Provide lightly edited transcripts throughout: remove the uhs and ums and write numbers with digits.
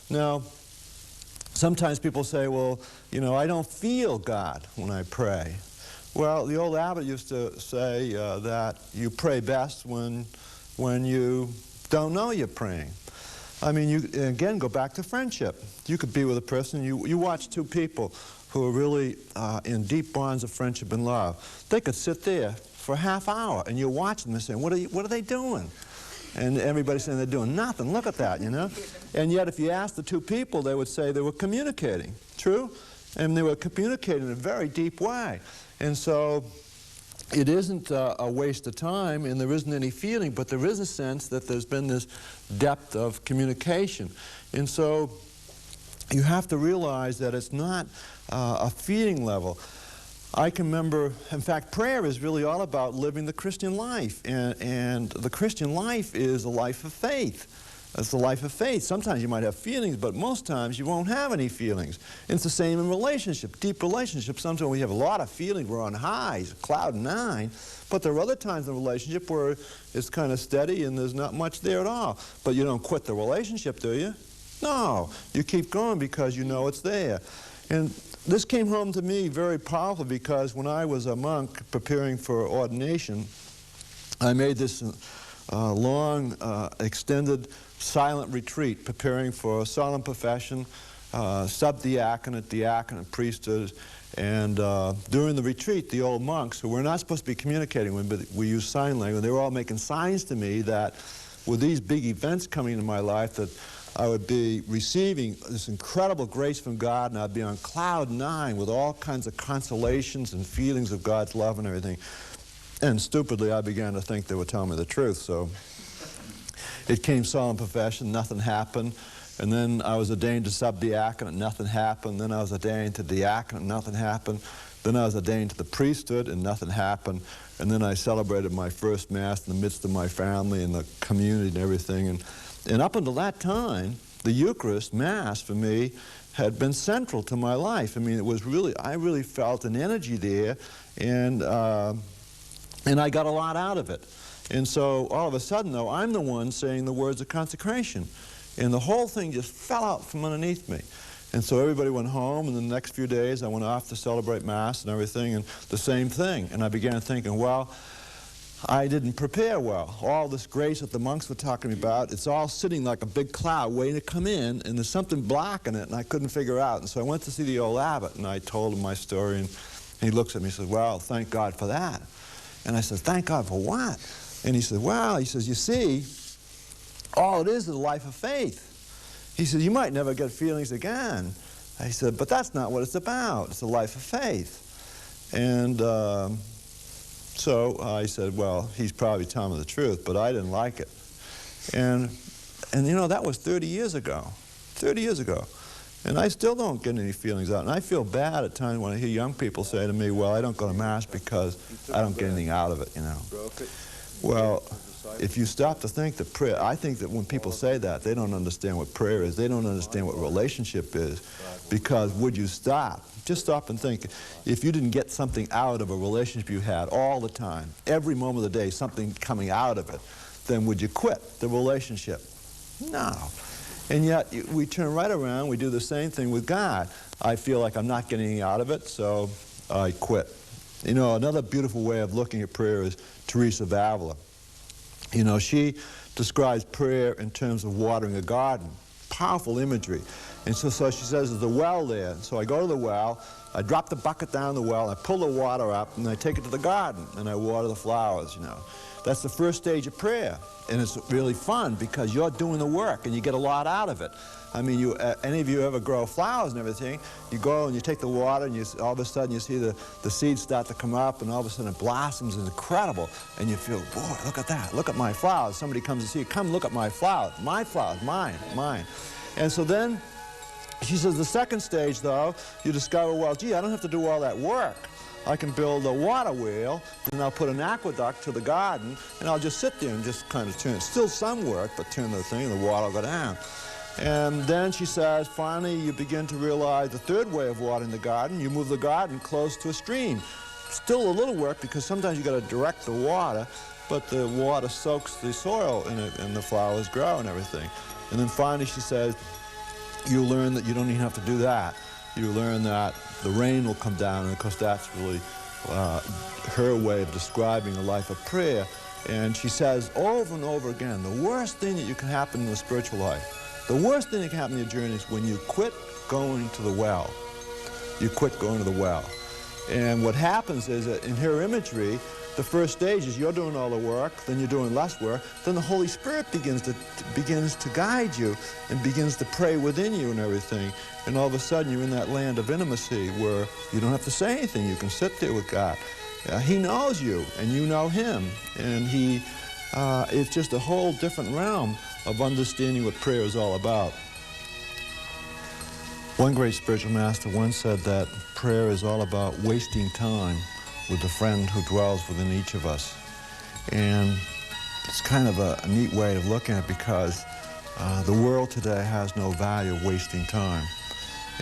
Now, sometimes people say, well, you know, I don't feel God when I pray. Well, the old abbot used to say that you pray best when you don't know you're praying. I mean, you, again, go back to friendship. You could be with a person, you watch two people who are really in deep bonds of friendship and love. They could sit there for a half hour, and you're watching them and saying, what are they doing? And everybody's saying they're doing nothing. Look at that, you know? And yet, if you ask the two people, they would say they were communicating. True? And they were communicating in a very deep way. And so, it isn't a waste of time, and there isn't any feeling, but there is a sense that there's been this depth of communication. And so, you have to realize that it's not a feeling level. I can remember, in fact, prayer is really all about living the Christian life. And the Christian life is a life of faith. It's a life of faith. Sometimes you might have feelings, but most times you won't have any feelings. And it's the same in relationship, deep relationships. Sometimes we have a lot of feelings, we're on highs, cloud nine. But there are other times in a relationship where it's kind of steady and there's not much there at all. But you don't quit the relationship, do you? No. You keep going because you know it's there. And this came home to me very powerfully because when I was a monk preparing for ordination, I made this long, extended, silent retreat preparing for solemn profession, subdiaconate, diaconate, priesthood. And during the retreat, the old monks, who we're not supposed to be communicating with, but we use sign language, they were all making signs to me that with these big events coming into my life, that I would be receiving this incredible grace from God, and I'd be on cloud nine with all kinds of consolations and feelings of God's love and everything. And stupidly, I began to think they were telling me the truth. So it came solemn profession, nothing happened. And then I was ordained to subdiaconate, nothing happened. Then I was ordained to diaconate, nothing happened. Then I was ordained to the priesthood, and nothing happened. And then I celebrated my first Mass in the midst of my family and the community and everything. And up until that time, the Eucharist, Mass, for me, had been central to my life. I mean, it was really, I really felt an energy there, and I got a lot out of it. And so, all of a sudden, though, I'm the one saying the words of consecration. And the whole thing just fell out from underneath me. And so everybody went home, and the next few days, I went off to celebrate Mass and everything, and the same thing. And I began thinking, well, I didn't prepare well. All this grace that the monks were talking about, it's all sitting like a big cloud waiting to come in, and there's something blocking it, and I couldn't figure out. And so I went to see the old abbot, and I told him my story, and he looks at me and says, well, thank God for that. And I said, thank God for what? And he said, well, he says, you see, all it is a life of faith. He said, you might never get feelings again. I said, but that's not what it's about. It's a life of faith. And so I said, well, he's probably telling me the truth, but I didn't like it. And you know, that was 30 years ago. 30 years ago. And I still don't get any feelings out. And I feel bad at times when I hear young people say to me, well, I don't go to Mass because I don't get anything out of it, you know. Well, if you stop to think that prayer, I think that when people say that, they don't understand what prayer is. They don't understand what relationship is. Because would you stop? Just stop and think. If you didn't get something out of a relationship you had all the time, every moment of the day, something coming out of it, then would you quit the relationship? No. And yet, we turn right around, we do the same thing with God. I feel like I'm not getting anything out of it, so I quit. You know, another beautiful way of looking at prayer is Teresa of Avila. You know, she describes prayer in terms of watering a garden. Powerful imagery. And so she says there's a well there. So I go to the well, I drop the bucket down the well, I pull the water up, and I take it to the garden, and I water the flowers, you know. That's the first stage of prayer. And it's really fun because you're doing the work and you get a lot out of it. I mean, any of you ever grow flowers and everything, you go and you take the water and all of a sudden you see the seeds start to come up, and all of a sudden it blossoms. It's incredible. And you feel, boy, look at that. Look at my flowers. Somebody comes to see you. Come look at my flowers. My flowers. Mine. Mine. And so then she says the second stage, though, you discover, well, gee, I don't have to do all that work. I can build a water wheel, and I'll put an aqueduct to the garden, and I'll just sit there and just kind of turn it. Still some work, but turn the thing, and the water will go down. And then she says, finally, you begin to realize the third way of watering the garden. You move the garden close to a stream. Still a little work, because sometimes you got to direct the water, but the water soaks the soil in it, and the flowers grow and everything. And then finally she says, you learn that you don't even have to do that. You learn that the rain will come down, and of course that's really her way of describing a life of prayer. And she says over and over again, the worst thing that you can happen in the spiritual life, the worst thing that can happen in your journey is when you quit going to the well. You quit going to the well. And what happens is that in her imagery, the first stage is you're doing all the work, then you're doing less work, then the Holy Spirit begins to guide you and begins to pray within you and everything. And all of a sudden you're in that land of intimacy where you don't have to say anything. You can sit there with God. He knows you and you know him. And it's just a whole different realm of understanding what prayer is all about. One great spiritual master once said that prayer is all about wasting time with the friend who dwells within each of us. And it's kind of a neat way of looking at it, because the world today has no value of wasting time.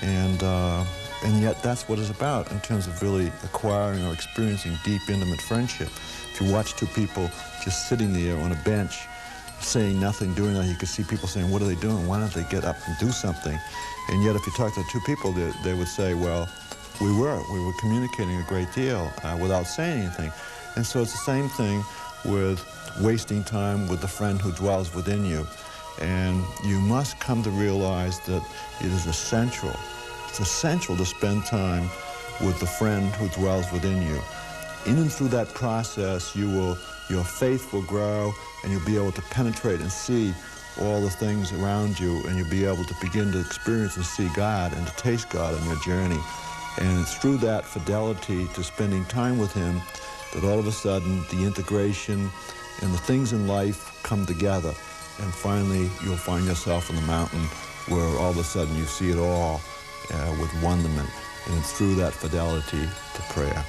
And yet that's what it's about in terms of really acquiring or experiencing deep, intimate friendship. If you watch two people just sitting there on a bench, saying nothing, doing nothing, you can see people saying, what are they doing? Why don't they get up and do something? And yet if you talk to two people, they would say, well, we were communicating a great deal without saying anything. And so it's the same thing with wasting time with the friend who dwells within you. And you must come to realize that it is essential. It's essential to spend time with the friend who dwells within you. In and through that process, your faith will grow, and you'll be able to penetrate and see all the things around you, and you'll be able to begin to experience and see God and to taste God on your journey. And it's through that fidelity to spending time with him that all of a sudden the integration and the things in life come together. And finally, you'll find yourself on the mountain where all of a sudden you see it all with wonderment. And it's through that fidelity to prayer.